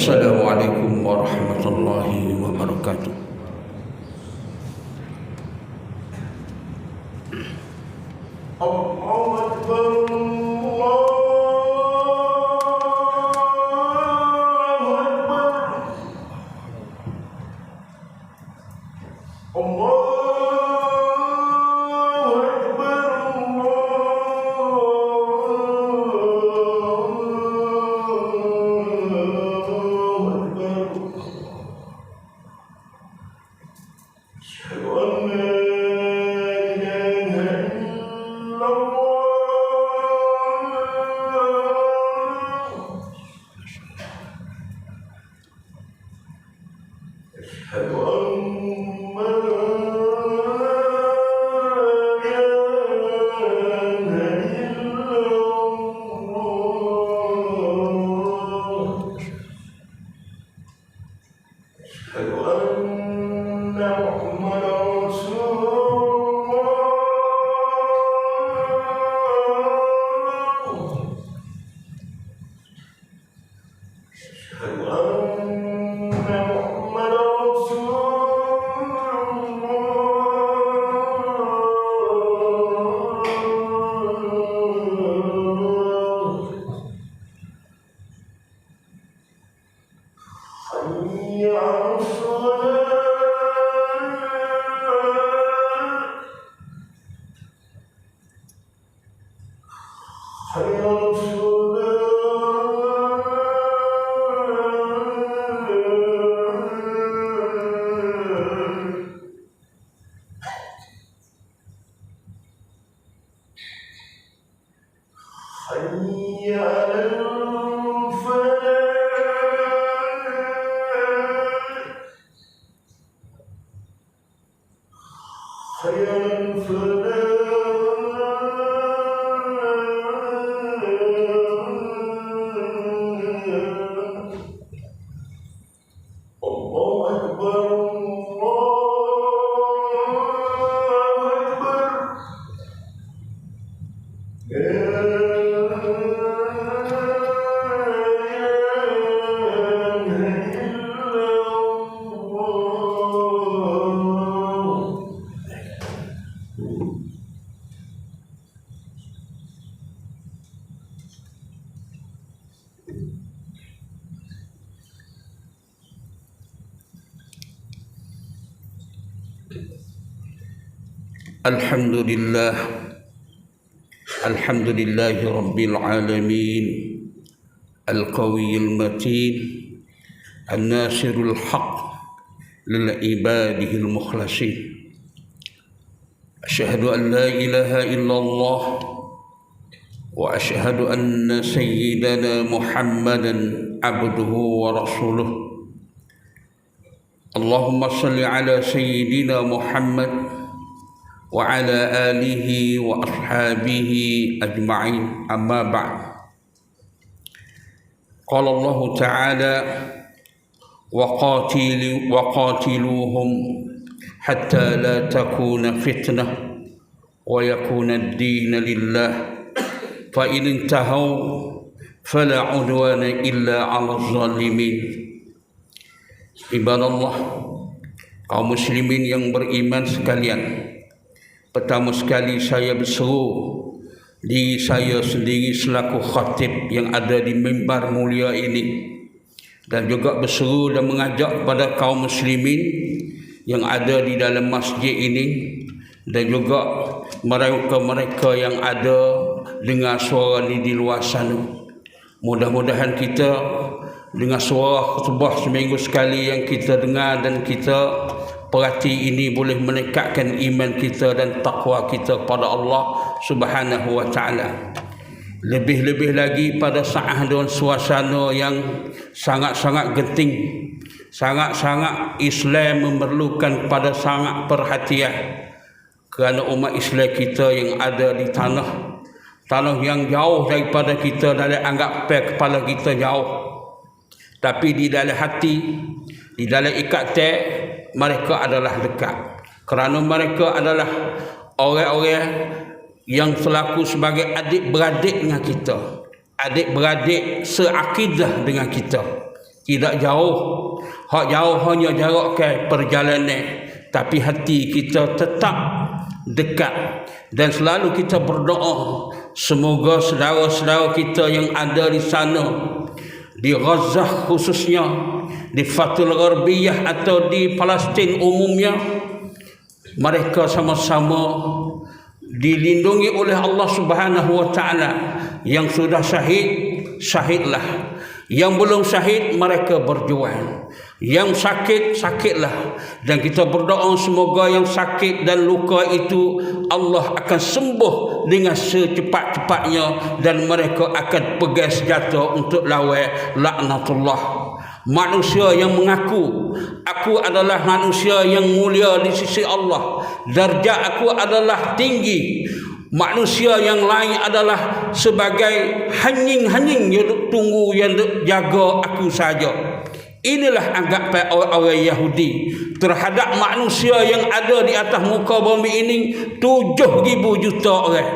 Assalamualaikum warahmatullahi wabarakatuh. Allahu Akbar. Alhamdulillah, alhamdulillahi rabbil alamin, al-qawiyil matin, an-nasirul haq lil ibadihil mukhlasin. Asyhadu an la ilaha illallah wa asyhadu anna sayyidana Muhammadan abduhu wa rasuluh. Allahumma salli ala sayyidina Muhammad wa ala alihi wa ashabihi ajma'in, amma ba'd. Qala Allah Ta'ala wa qatiluhum hatta la takuna fitnah wa yakuna ad-din lillah fa in intahaw fala udwana illa 'ala adh-dhalimin. Ibadallah, kaum muslimin yang beriman sekalian, pertama sekali saya berseru diri saya sendiri selaku khatib yang ada di mimbar mulia ini, dan juga berseru dan mengajak kepada kaum muslimin yang ada di dalam masjid ini, dan juga mereka yang ada dengar suara ini di luar sana. Mudah-mudahan kita dengan suara khutbah seminggu sekali yang kita dengar dan kita perhati ini boleh meningkatkan iman kita dan takwa kita pada Allah Subhanahu wa taala. Lebih-lebih lagi pada saat dan suasana yang sangat-sangat genting, sangat-sangat Islam memerlukan pada sangat perhatian, kerana umat Islam kita yang ada di tanah yang jauh daripada kita, dalam anggap kepala kita jauh, tapi di dalam hati, di dalam ikatan mereka adalah dekat, kerana mereka adalah orang-orang yang selaku sebagai adik-beradik dengan kita, adik-beradik seakidah dengan kita. Tidak jauh. Hak jauh hanya jarak ke perjalanan, tapi hati kita tetap dekat. Dan selalu kita berdoa semoga saudara-saudara kita yang ada di sana, di Gaza khususnya, di Fathul Gharbiyah atau di Palestin umumnya, mereka sama-sama dilindungi oleh Allah Subhanahu wa taala. Yang sudah syahid, syahidlah. Yang belum syahid, mereka berjuang. Yang sakit, sakitlah. Dan kita berdoa semoga yang sakit dan luka itu Allah akan sembuh dengan secepat-cepatnya, dan mereka akan pegang senjata untuk lawan laknatullah. Manusia yang mengaku aku adalah manusia yang mulia di sisi Allah, darjat aku adalah tinggi, manusia yang lain adalah sebagai hanying-hanying yang tunggu, yang jaga aku saja. Inilah anggapan orang Yahudi terhadap manusia yang ada di atas muka bumi ini, 7,000 juta orang.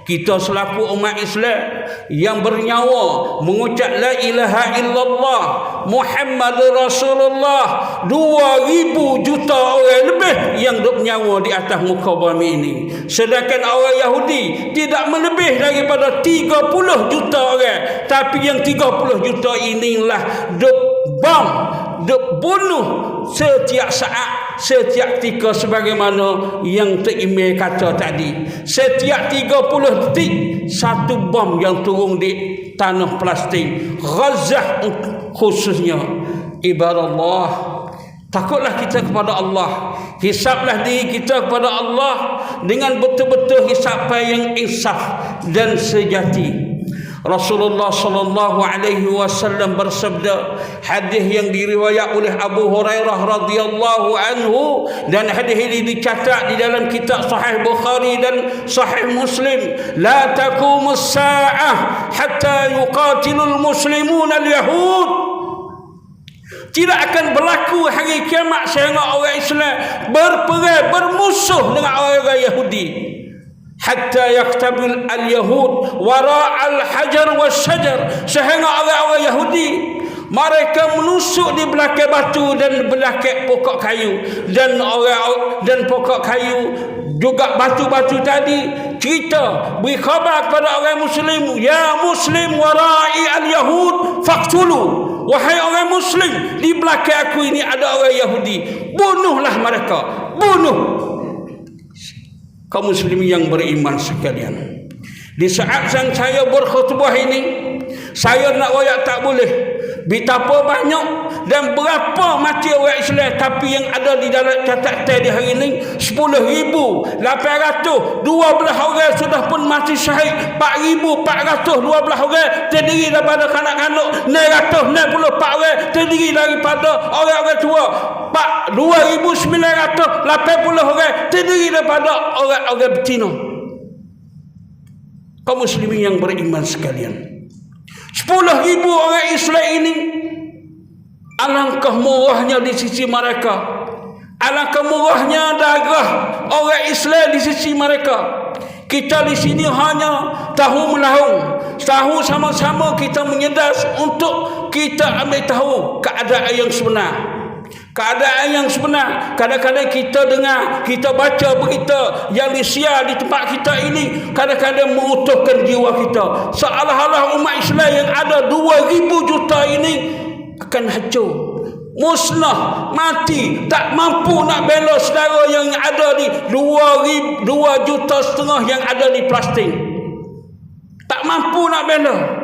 Kita selaku umat Islam yang bernyawa mengucap la ilaha illallah Muhammad Rasulullah, 2,000 juta orang lebih yang duduk nyawa di atas muka bumi ini. Sedangkan orang Yahudi tidak melebih daripada 30 juta orang. Tapi yang 30 juta inilah duduk bom, duk bunuh setiap saat, setiap ketika, sebagaimana yang Imam kata tadi. Setiap 30 detik satu bom yang turun di tanah Palestin, Gaza khususnya. Ibadallah, takutlah kita kepada Allah, hisablah diri kita kepada Allah dengan betul-betul hisaban yang insaf dan sejati. Rasulullah sallallahu alaihi wasallam bersabda, hadis yang diriwayat oleh Abu Hurairah radhiyallahu anhu, dan hadis ini dicatat di dalam kitab Sahih Bukhari dan Sahih Muslim, la taqumus saa'ah hatta yuqatilul muslimun al-yahud. Tidak akan berlaku hari kiamat sehingga orang Islam berperang, bermusuh dengan orang Yahudi. Hatta yaktabil al-yahud wara' al-hajar was-shajar, sehingga orang-orang Yahudi mereka menusuk di belakang batu dan belakang pokok kayu, dan pokok kayu juga batu-batu tadi. Cerita beri khabar kepada orang muslim, ya muslim wara'i al-yahud faqtulu, wahai orang muslim, di belakang aku ini ada orang Yahudi, bunuhlah mereka, bunuh. Kaum muslimin yang beriman sekalian, di saat yang saya berkhutbah ini, saya nak royak tak boleh. Betapa banyak dan berapa mati orang Islam, tapi yang ada di dalam catatan di hari ini 10,800, 12 orang sudah pun mati syahid, 4,412 orang terdiri daripada kanak-kanak, 964 orang terdiri daripada orang-orang tua, 2,980 orang terdiri daripada orang-orang betina. Kaum muslimin yang beriman sekalian, 10,000 orang Islam ini, alangkah murahnya di sisi mereka, alangkah murahnya darah orang Islam di sisi mereka. Kita di sini hanya tahu melahung, tahu sama-sama kita menyedas untuk kita ambil tahu keadaan yang sebenar. Keadaan yang sebenar. Kadang-kadang kita dengar, kita baca berita yang disiar di tempat kita ini, kadang-kadang mengutuhkan jiwa kita. Seolah-olah umat Islam yang ada 2,000 juta ini akan hancur, musnah, mati, tak mampu nak bela saudara yang ada di 2,5 juta yang ada di Palestin. Tak mampu nak bela.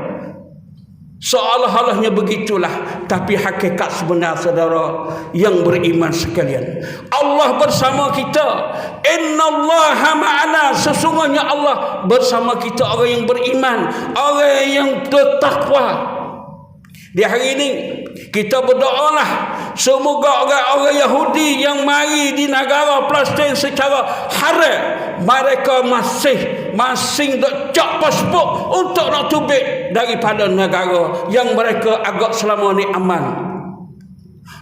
Seolah-olahnya begitulah, tapi hakikat sebenar saudara yang beriman sekalian, Allah bersama kita. Innallaha ma'ana, sesungguhnya Allah bersama kita, orang yang beriman, orang yang bertakwa. Di hari ini kita berdoalah semoga orang-orang Yahudi yang mari di negara Palestin secara haram, mereka masing dok cak pasport untuk nak tubik daripada negara yang mereka agak selama ni aman.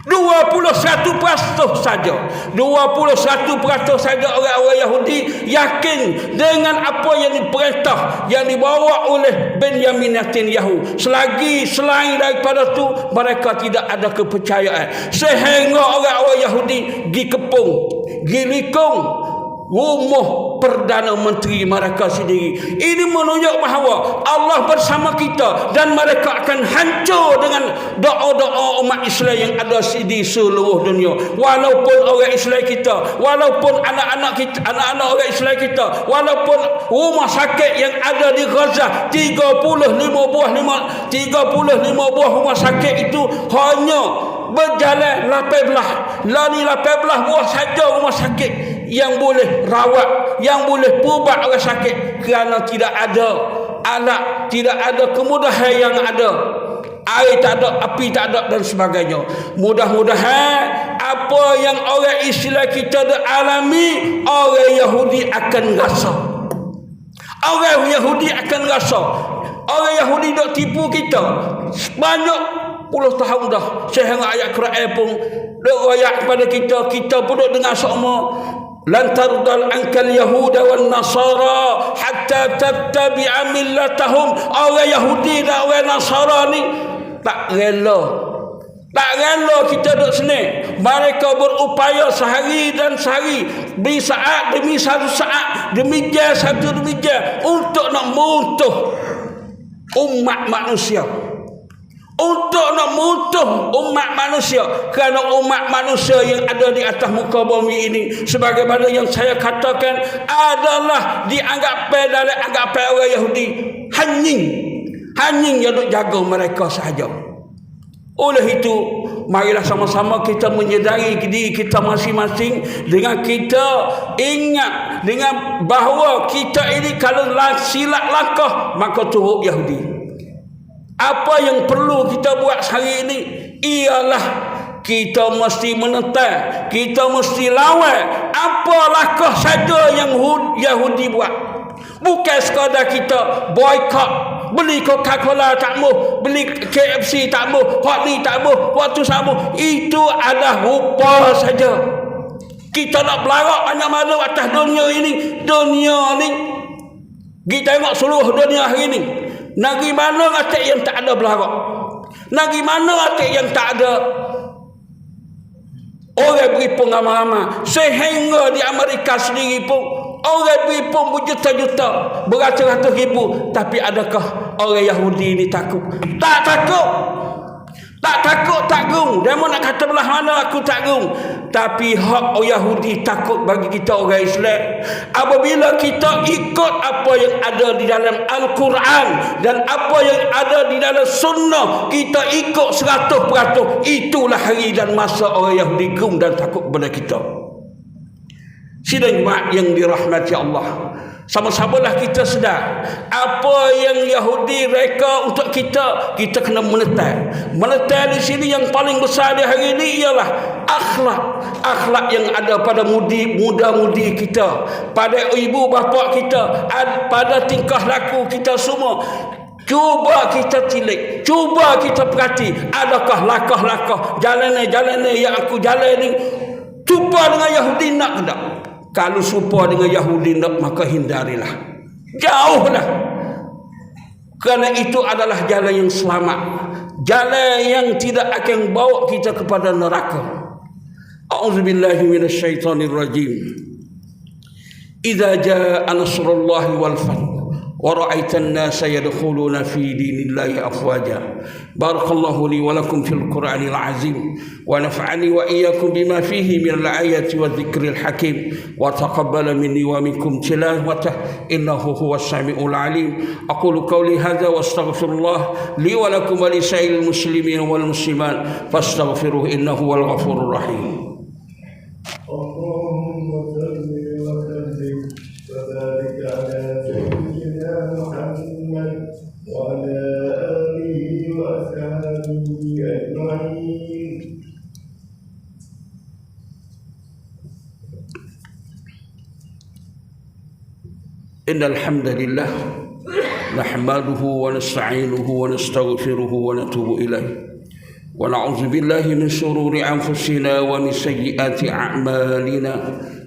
21% saja. 21% saja orang-orang Yahudi yakin dengan apa yang diperintah, yang dibawa oleh Benyamin Netanyahu. Selagi selain daripada tu, mereka tidak ada kepercayaan. Sehingga orang-orang Yahudi dikepung, gilikung rumah Perdana Menteri mereka sendiri. Ini menunjuk bahawa Allah bersama kita dan mereka akan hancur dengan doa-doa umat Islam yang ada di seluruh dunia. Walaupun orang Islam kita, walaupun anak-anak kita, anak-anak orang Islam kita, walaupun rumah sakit yang ada di Gaza 35 buah rumah sakit itu hanya berjalan 18 buah saja rumah sakit yang boleh rawat, yang boleh pubat orang sakit, kerana tidak ada alat, tidak ada kemudahan yang ada. Air tak ada, api tak ada dan sebagainya. Mudah-mudahan apa yang orang Islam kita alami, orang Yahudi akan rasa. Orang Yahudi akan rasa. Orang Yahudi dok tipu kita banyak puluh tahun dah. Sehingga ayat Quran pun dok ayat kepada kita, kita pun dok dengar sama. Lan tardal ankal yahuda wan nasara hatta tattabi'a millatahum. Orang Yahudi dan orang Nasara ni tak rela kita duduk sini. Mereka berupaya sehari dan sehari, demi saat demi satu saat, demi jam satu demi jam, untuk nak muntuh umat manusia, untuk nak muntuh umat manusia. Kerana umat manusia yang ada di atas muka bumi ini, sebagaimana yang saya katakan, adalah dianggap dari anggapan orang Yahudi hanying yang duk jaga mereka sahaja. Oleh itu, marilah sama-sama kita menyedari diri kita masing-masing, dengan kita ingat dengan bahawa kita ini kalau silap langkah maka turut Yahudi. Apa yang perlu kita buat hari ini ialah kita mesti menentang, kita mesti lawan apa langkah saja yang Yahudi buat. Bukan sekadar kita boykot, beli Coca-Cola tak mau, beli KFC tak mau, hot ni tak mau, waktu sama. Itu adalah rupa saja. Kita nak berlarak banyak mana atas dunia ini. Dunia ni, kita tengok seluruh dunia hari ini. Negeri mana atas yang tak ada berlarak? Negeri mana atas yang tak ada orang beri pun ramai-ramai? Sehingga di Amerika sendiri pun orang beri pun berjuta-juta, beratus-ratus ribu. Tapi adakah orang Yahudi ini takut? Tak takut. Tak takut, tak gung. Dia nak kata belah mana aku tak gung. Tapi hak orang Yahudi takut bagi kita orang Islam. Apabila kita ikut apa yang ada di dalam Al-Quran dan apa yang ada di dalam Sunnah, kita ikut 100%, itulah hari dan masa orang Yahudi gung dan takut kepada kita. Sidang jemaat yang dirahmati Allah, sama-samalah kita sedar apa yang Yahudi reka untuk kita kena menetap. Menetap di sini yang paling besar di hari ini ialah akhlak yang ada pada muda-mudi kita, pada ibu bapa kita, pada tingkah laku kita semua. Cuba kita tilik, cuba kita perhati, adakah langkah-langkah jalan yang aku jalan ni cuba dengan Yahudi nak ke tak? Kalau serupa dengan Yahudi nak, maka hindarilah, jauhlah. Kerana itu adalah jalan yang selamat, jalan yang tidak akan bawa kita kepada neraka. A'udzubillahi minasyaitonirrajim. Idza jaa nasrullahi wal fath ورأيت الناس يدخلون في دين الله أفواجا. بارك الله لي ولكم في القرآن العظيم، ونفعني وإياكم بما فيه من الآية والذكر الحكيم، وتقبل مني ومنكم تلاوته إنه هو السميع العليم. أقول قولي هذا واستغفر الله لي ولكم ولسائر المسلمين والمسلمات فاستغفروه إنه هو الغفور الرحيم. اللهم صل وسلم وبارك على سيدنا محمد وعلى آله وأصحابه أجمعين. إن الحمد لله نحمده ونستعينه ونستغفره ونتوب إليه ونعوذ بالله من شرور أنفسنا ومن سيئات أعمالنا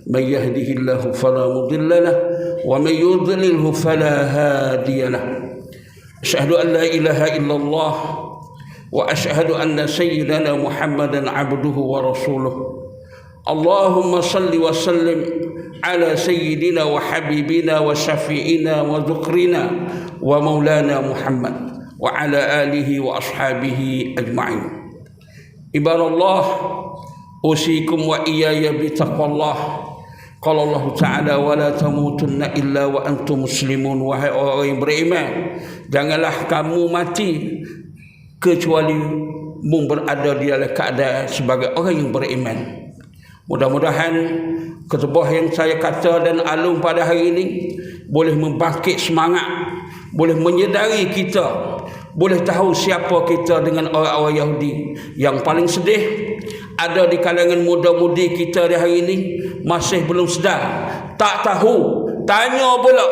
من يهده الله فلا مضل له ومن يضلله فلا هادي له أشهد أن لا إله إلا الله وأشهد أن سيدنا محمدا عبده ورسوله اللهم صل وسلم على سيدنا وحبيبنا وشفيعنا وذكرنا ومولانا محمد وعلى آله وأصحابه أجمعين. عباد الله أوصيكم وإياي بتقوى الله. قال الله تعالى ولا تموتن إلا وأنتم مسلمون. Wahai orang yang beriman, janganlah kamu mati kecuali berada di dalam keadaan sebagai orang yang beriman. Mudah-mudahan khutbah yang saya kata dan alung pada hari ini boleh membangkit semangat, boleh menyedari kita, boleh tahu siapa kita dengan orang-orang Yahudi. Yang paling sedih, ada di kalangan muda-mudi kita di hari ini masih belum sedar, tak tahu, tanya pula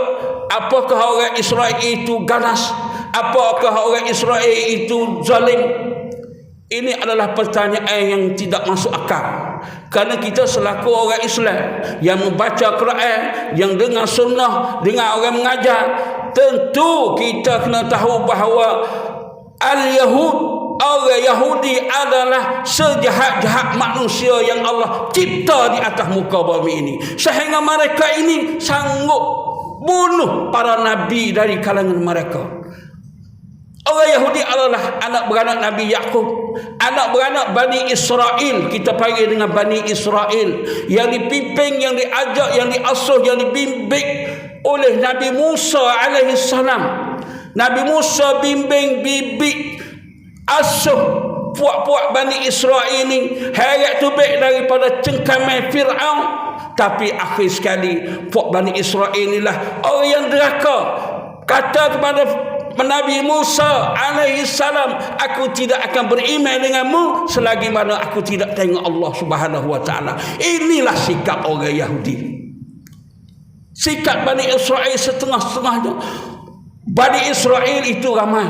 apakah orang Israel itu ganas, apakah orang Israel itu zalim. Ini adalah pertanyaan yang tidak masuk akal. Kerana kita selaku orang Islam yang membaca Quran, yang dengar sunnah, dengar orang mengajar, tentu kita kena tahu bahawa Al-Yahud, orang Yahudi adalah sejahat-jahat manusia yang Allah cipta di atas muka bumi ini. Sehingga mereka ini sanggup bunuh para nabi dari kalangan mereka. Orang Yahudi adalah anak beranak Nabi Yaqub, anak beranak Bani Israel. Kita panggil dengan Bani Israel, yang dipimpin, yang diajak, yang diasuh, yang dibimbing oleh Nabi Musa alaihi salam. Nabi Musa bimbing, bibik, asuh puak-puak Bani Israel ini heret tubik daripada cengkaman Fir'aun. Tapi akhir sekali puak Bani Israel inilah orang yang deraka, kata kepada Nabi Musa alaihi salam, aku tidak akan beriman denganmu selagi mana aku tidak tengok Allah Subhanahu wa taala. Inilah sikap orang Yahudi. Sikap Bani Israel setengah-setengahnya. Bani Israel itu ramai,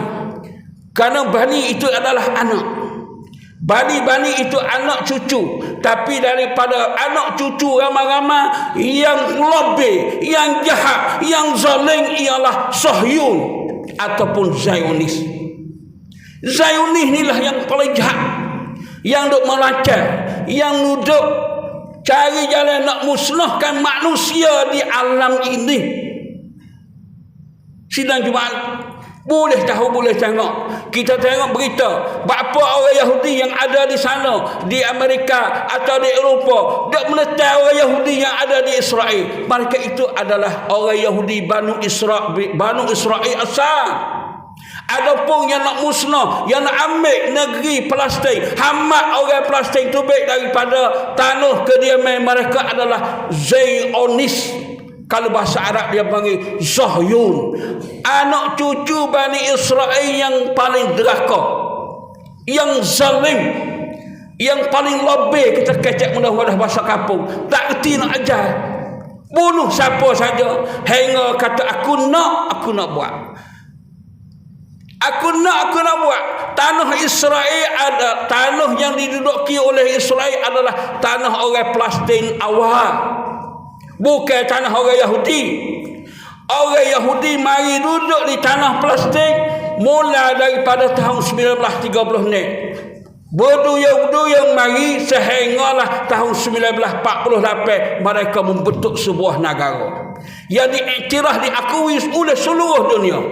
kerana Bani itu adalah anak. Bani itu anak cucu. Tapi daripada anak cucu ramai-ramai, yang lebih, yang jahat, yang zalim ialah Sahyun ataupun Zionis. Zionis inilah yang paling jahat, yang duk melacak, yang duduk cari jalan nak musnahkan manusia di alam ini. Sidang Jumaat boleh tahu, boleh tengok. Kita tengok berita berapa orang Yahudi yang ada di sana, di Amerika atau di Eropah, tak meletak orang Yahudi yang ada di Israel. Mereka itu adalah orang Yahudi Banu Israel asal. Adapun yang nak musnah, yang nak ambil negeri Palestin, hamat orang Palestin itu baik daripada tanah kediaman mereka adalah Zionis. Kalau bahasa Arab dia panggil Sahyun. Anak cucu Bani Israel yang paling deraka, yang zalim, yang paling lebih kita kecek mudah-mudah bahasa kampung, tak kerti nak ajar, bunuh siapa saja, hingga kata aku nak buat. Aku nak buat. Tanah Israel ada, tanah yang diduduki oleh Israel adalah tanah orang Palestin awal, bukan tanah orang Yahudi. Orang Yahudi mari duduk di tanah Palestin mula daripada tahun 1930 ni. Berduyung-duyung mari sehinggalah tahun 1948 mereka membentuk sebuah negara yang diiktiraf, diakui oleh seluruh dunia.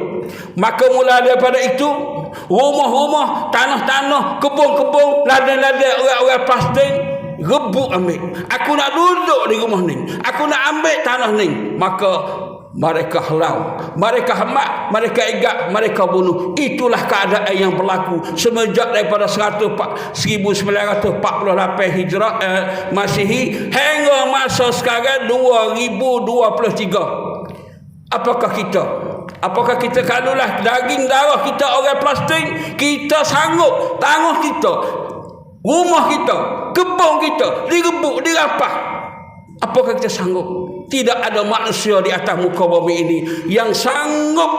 Maka mula daripada itu, rumah-rumah, tanah-tanah, kebun-kebun, ladang-ladang orang-orang Palestin rebut ambil. Aku nak duduk di rumah ni, aku nak ambil tanah ni. Maka mereka halau, mereka hamat, mereka igat, mereka bunuh. Itulah keadaan yang berlaku semenjak daripada 1948 Hijrah Masihi hingga masa sekarang 2023. Apakah kita kalulah daging darah kita orang Palestin, kita sanggup tanah kita, rumah kita, kebun kita direbut, dirapah? Apakah kita sanggup? Tidak ada manusia di atas muka bumi ini yang sanggup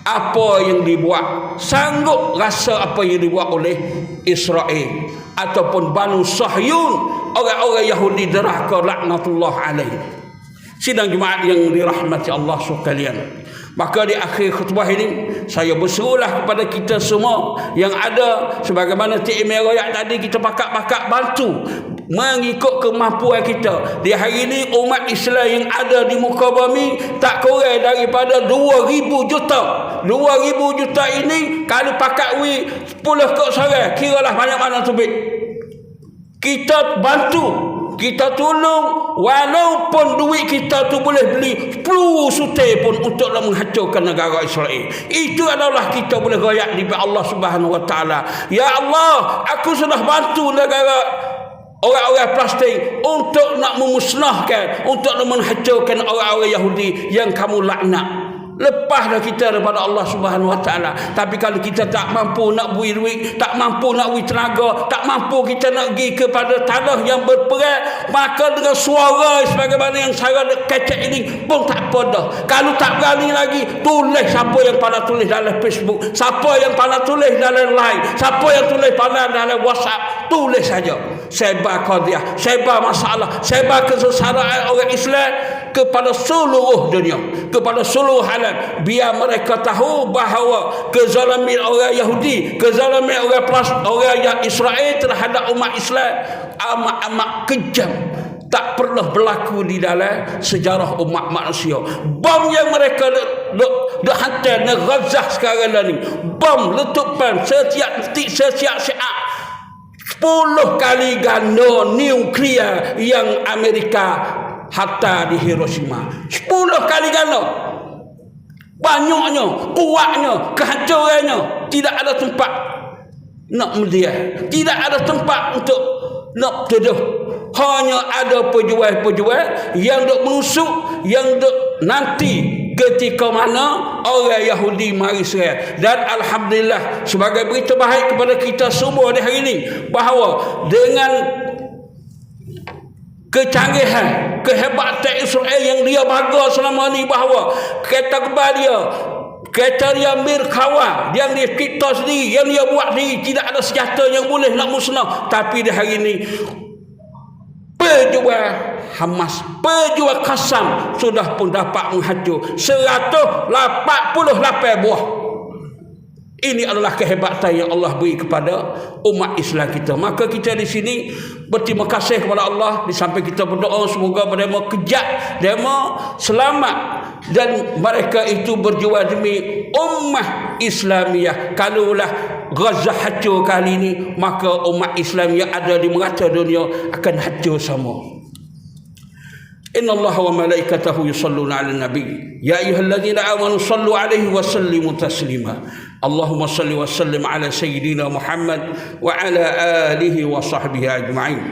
apa yang dibuat, sanggup rasa apa yang dibuat oleh Israel ataupun Banu Sahyun, orang-orang Yahudi derhaka laknatullah alaih. Sidang jemaat yang dirahmati Allah sekalian, maka di akhir khutbah ini saya berserulah kepada kita semua yang ada, sebagaimana Cik Imeh royak tadi, kita pakat-pakat bantu mengikut kemampuan kita. Di hari ini umat Islam yang ada di muka bumi tak kurang daripada 2,000 juta. 2,000 juta ini kalau pakat 10 kok seorang, kiralah banyak mana tubik. Kita bantu, kita tolong, walaupun duit kita tu boleh beli 10 sutai pun untuk menghancurkan negara Israel. Itu adalah kita boleh royak di Allah Subhanahu Wa Taala. Ya Allah, aku sudah bantu negara orang-orang Palestin untuk nak memusnahkan, untuk nak menghancurkan orang-orang Yahudi yang kamu laknat. Lepaslah kita daripada Allah Subhanahu Wa Taala. Tapi kalau kita tak mampu nak beri duit, tak mampu nak beri tenaga, tak mampu kita nak pergi kepada tanah yang berperang, maka dengan suara sebagaimana yang saya kecek ini pun tak apa dah. Kalau tak berani lagi, tulis siapa yang pandai tulis dalam Facebook, siapa yang pandai tulis dalam Line, siapa yang tulis pandai dalam WhatsApp, tulis saja. Sebar qadiyah, sebar masalah, sebar kesengsaraan orang Islam kepada seluruh dunia, kepada seluruh alam, biar mereka tahu bahawa kezaliman orang Yahudi, kezaliman orang Israel terhadap umat Islam amat-amat kejam, tak pernah berlaku di dalam sejarah umat manusia. Bom yang mereka dok hantar di Gaza sekarang ni, bom letupan setiap detik, setiap saat, 10 kali ganda nuklear yang Amerika hantar di Hiroshima. 10 kali ganda. Banyaknya, kuatnya, kehancurannya. Tidak ada tempat nak melihat, tidak ada tempat untuk nak tuduh. Hanya ada pejuang-pejuang yang dok menusuk, yang dok nanti ketika mana orang Yahudi mari serang. Dan alhamdulillah, sebagai berita baik kepada kita semua di hari ini, bahawa dengan kecanggihan, kehebatan Israel yang dia bangga selama ni, bahawa kereta kebal dia, kereta dia Mirkawa yang dia cipta sendiri, yang dia buat sendiri, tidak ada senjata yang boleh nak musnah. Tapi di hari ini pejuang Hamas, pejuang Qassam sudah pun dapat menghancur 188 buah. Ini adalah kehebatan yang Allah beri kepada umat Islam kita. Maka kita di sini berterima kasih kepada Allah. Di samping kita berdoa semoga mereka kejat, mereka selamat, dan mereka itu berjuang demi ummah Islamiyah. Kalaulah Gaza hancur kali ini, maka umat Islam yang ada di merata dunia akan hancur sama. Inna Allah wa malaikatahu yusalluna ala nabi ya ayyuhalladzina amanu sallu alaihi wa sallimu taslima. Allahumma salli wa sallim ala sayyidina Muhammad wa ala alihi wa sahbihi ajma'in.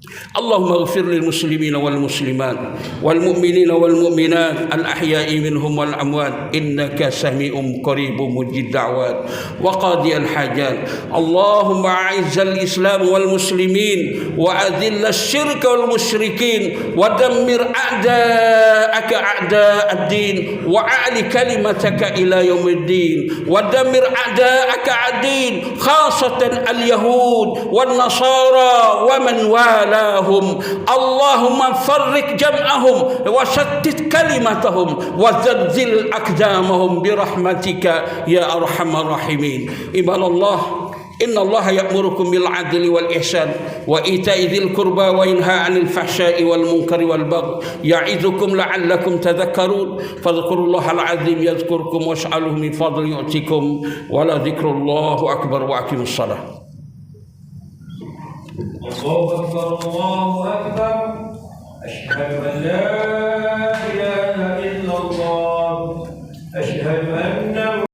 اللهم اغفر للمسلمين والمسلمات والمؤمنين والمؤمنات الأحياء منهم والأموات إنك سميع قريب مجيب الدعوات وقاضي الحاجات. اللهم أعز الإسلام والمسلمين وأذل الشرك والمشركين ودمر أعداءك أعداء الدين وأعل كلمتك إلى يوم الدين ودمر أعداءك الدين خاصة اليهود والنصارى ومن والاهم. اللهم فرق جمعهم وشتت كلمتهم وزلزل أقدامهم برحمتك يا أرحم الراحمين. عباد الله، إن الله يأمركم بالعدل والإحسان وإيتاء ذي القربى وينهى عن الفحشاء والمنكر والبغي يعظكم لعلكم تذكرون. فاذكروا الله العظيم يذكركم واسألوه من فضل يؤتكم ولذكر الله أكبر وأقيموا الصلاة. الله أكبر الله أكبر أشهد أن لا